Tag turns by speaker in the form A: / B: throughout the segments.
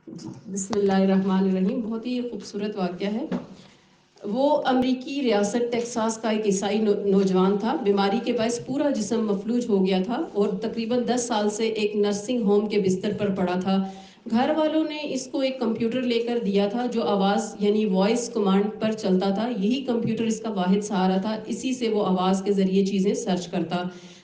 A: بسم اللہ الرحمن الرحیم. بہت ہی خوبصورت واقعہ ہے. وہ امریکی ریاست ٹیکساس کا ایک عیسائی نوجوان تھا. بیماری کے باعث پورا جسم مفلوج ہو گیا تھا اور تقریباً 10 سال سے ایک نرسنگ ہوم کے بستر پر پڑا تھا. گھر والوں نے اس کو ایک کمپیوٹر لے کر دیا تھا جو آواز یعنی وائس کمانڈ پر چلتا تھا. یہی کمپیوٹر اس کا واحد سہارا تھا. اسی سے وہ آواز کے ذریعے چیزیں سرچ کرتا.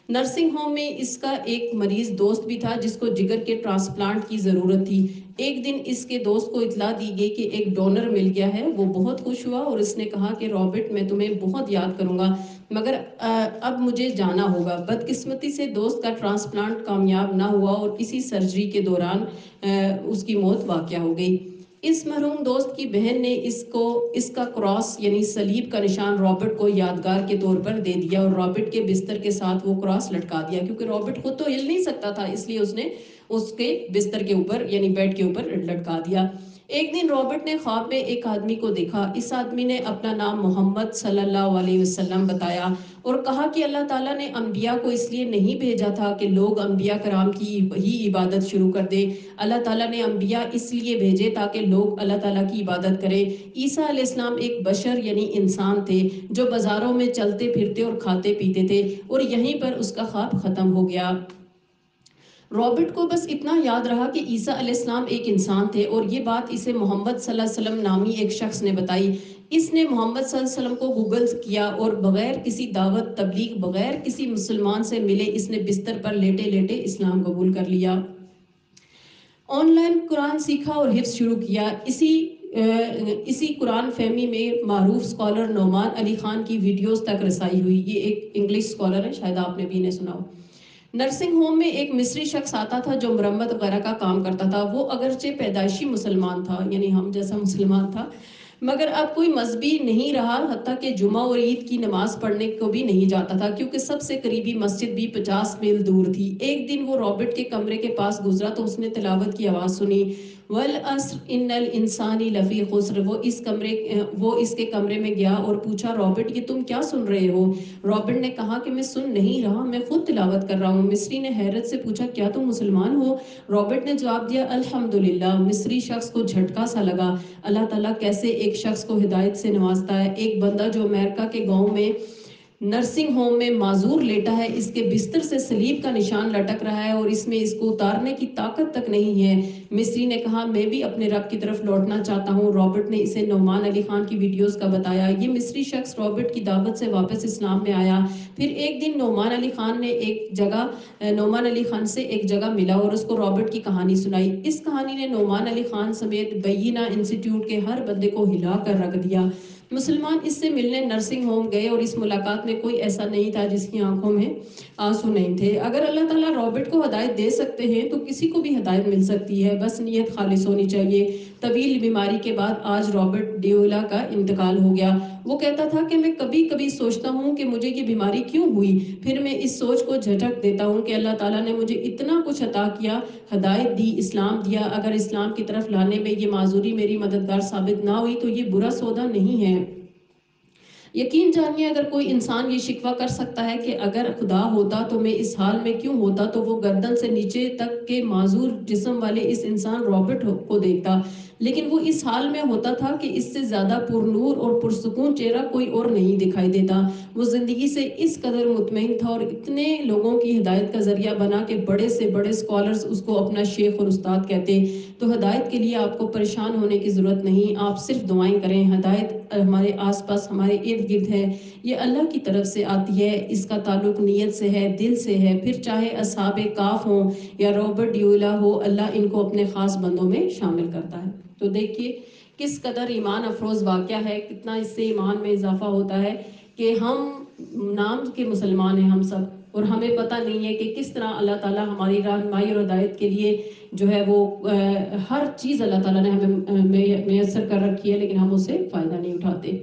A: نرسنگ ہوم میں اس کا ایک مریض دوست بھی تھا جس کو جگر کے ٹرانسپلانٹ کی ضرورت تھی. ایک دن اس کے دوست کو اطلاع دی گئی کہ ایک ڈونر مل گیا ہے. وہ بہت خوش ہوا اور اس نے کہا کہ رابرٹ میں تمہیں بہت یاد کروں گا مگر اب مجھے جانا ہوگا. بدقسمتی سے دوست کا ٹرانسپلانٹ کامیاب نہ ہوا اور اسی سرجری کے دوران اس کی موت واقع ہو گئی. اس مرحوم دوست کی بہن نے اس کا کراس یعنی صلیب کا نشان رابرٹ کو یادگار کے طور پر دے دیا اور رابرٹ کے بستر کے ساتھ وہ کراس لٹکا دیا کیونکہ رابرٹ خود تو ہل نہیں سکتا تھا, اس لیے اس نے اس کے بستر کے اوپر یعنی بیڈ کے اوپر لٹکا دیا. ایک دن رابرٹ نے خواب میں ایک آدمی کو دیکھا. اس آدمی نے اپنا نام محمد صلی اللہ علیہ وسلم بتایا اور کہا کہ اللہ تعالیٰ نے انبیاء کو اس لیے نہیں بھیجا تھا کہ لوگ انبیاء کرام کی ہی عبادت شروع کر دیں. اللہ تعالیٰ نے انبیاء اس لیے بھیجے تاکہ لوگ اللہ تعالیٰ کی عبادت کریں. عیسیٰ علیہ السلام ایک بشر یعنی انسان تھے جو بازاروں میں چلتے پھرتے اور کھاتے پیتے تھے اور یہیں پر اس کا خواب ختم ہو گیا. رابرٹ کو بس اتنا یاد رہا کہ عیسیٰ علیہ السلام ایک انسان تھے اور یہ بات اسے محمد صلی اللہ علیہ وسلم نامی ایک شخص نے بتائی. اس نے محمد صلی اللہ علیہ وسلم کو گوگل کیا اور بغیر کسی دعوت تبلیغ بغیر کسی مسلمان سے ملے اس نے بستر پر لیٹے لیٹے اسلام قبول کر لیا. آن لائن قرآن سیکھا اور حفظ شروع کیا. اسی قرآن فہمی میں معروف اسکالر نعمان علی خان کی ویڈیوز تک رسائی ہوئی. یہ ایک انگلش اسکالر ہے, شاید آپ نے بھی انہیں سنا ہو. نرسنگ ہوم میں ایک مصری شخص آتا تھا جو مرمت وغیرہ کا کام کرتا تھا. وہ اگرچہ پیدائشی مسلمان تھا یعنی ہم جیسا مسلمان تھا مگر اب کوئی مذہبی نہیں رہا, حتیٰ کہ جمعہ اور عید کی نماز پڑھنے کو بھی نہیں جاتا تھا کیونکہ سب سے قریبی مسجد بھی 50 میل دور تھی. ایک دن وہ رابرٹ کے کمرے کے پاس گزرا تو اس نے تلاوت کی آواز سنی, والعصر ان الانسان لفی خسر. وہ اس کے کمرے میں گیا اور پوچھا, رابرٹ یہ تم کیا سن رہے ہو؟ رابرٹ نے کہا کہ میں سن نہیں رہا, میں خود تلاوت کر رہا ہوں. مصری نے حیرت سے پوچھا, کیا تم مسلمان ہو؟ رابرٹ نے جواب دیا, الحمدللہ. مصری شخص کو جھٹکا سا لگا. اللہ تعالیٰ کیسے ایک شخص کو ہدایت سے نوازتا ہے. ایک بندہ جو امریکہ کے گاؤں میں نرسنگ ہوم میں معذور لیٹا ہے, اس کے بستر سے صلیب کا نشان لٹک رہا ہے اور اس میں اس کو اتارنے کی طاقت تک نہیں ہے. مصری نے کہا, میں بھی اپنے رب کی طرف لوٹنا چاہتا ہوں. رابرٹ نے اسے نعمان علی خان کی ویڈیوز کا بتایا. یہ مصری شخص رابرٹ کی دعوت سے واپس اسلام میں آیا. پھر ایک دن نعمان علی خان سے ایک جگہ ملا اور اس کو رابرٹ کی کہانی سنائی. اس کہانی نے نعمان علی خان سمیت بینہ انسٹیٹیوٹ کے ہر بندے کو ہلا کر رکھ دیا. مسلمان اس سے ملنے نرسنگ ہوم گئے اور اس ملاقات میں کوئی ایسا نہیں تھا جس کی آنکھوں میں آنسو نہیں تھے. اگر اللہ تعالیٰ رابرٹ کو ہدایت دے سکتے ہیں تو کسی کو بھی ہدایت مل سکتی ہے, بس نیت خالص ہونی چاہیے. طویل بیماری کے بعد آج رابرٹ ڈیولا کا انتقال ہو گیا. وہ کہتا تھا کہ میں کبھی کبھی سوچتا ہوں کہ مجھے یہ بیماری کیوں ہوئی, پھر میں اس سوچ کو جھٹک دیتا ہوں کہ اللہ تعالیٰ نے مجھے اتنا کچھ عطا کیا, ہدایت دی, اسلام دیا. اگر اسلام کی طرف لانے میں یہ معذوری میری مددگار ثابت نہ ہوئی تو یہ برا سودا نہیں ہے. یقین جانیے اگر کوئی انسان یہ شکوہ کر سکتا ہے کہ اگر خدا ہوتا تو میں اس حال میں کیوں ہوتا, تو وہ گردن سے نیچے تک کے معذور جسم والے اس انسان رابرٹ کو دیکھتا, لیکن وہ اس حال میں ہوتا تھا کہ اس سے زیادہ پرنور اور پرسکون چہرہ کوئی اور نہیں دکھائی دیتا. وہ زندگی سے اس قدر مطمئن تھا اور اتنے لوگوں کی ہدایت کا ذریعہ بنا کہ بڑے سے بڑے اسکالرز اس کو اپنا شیخ اور استاد کہتے. تو ہدایت کے لیے آپ کو پریشان ہونے کی ضرورت نہیں, آپ صرف دعائیں کریں. ہدایت ہمارے آس پاس ہمارے ارد گرد ہے, یہ اللہ کی طرف سے آتی ہے, اس کا تعلق نیت سے ہے, دل سے ہے. پھر چاہے اصحاب کاف ہوں یا رابرٹ ڈیولا ہو, اللہ ان کو اپنے خاص بندوں میں شامل کرتا ہے. تو دیکھیے کس قدر ایمان افروز واقعہ ہے, کتنا اس سے ایمان میں اضافہ ہوتا ہے کہ ہم نام کے مسلمان ہیں ہم سب, اور ہمیں پتہ نہیں ہے کہ کس طرح اللہ تعالیٰ ہماری رہنمائی اور ہدایت کے لیے جو ہے وہ ہر چیز اللہ تعالیٰ نے ہمیں میسر کر رکھی ہے, لیکن ہم اسے فائدہ نہیں اٹھاتے.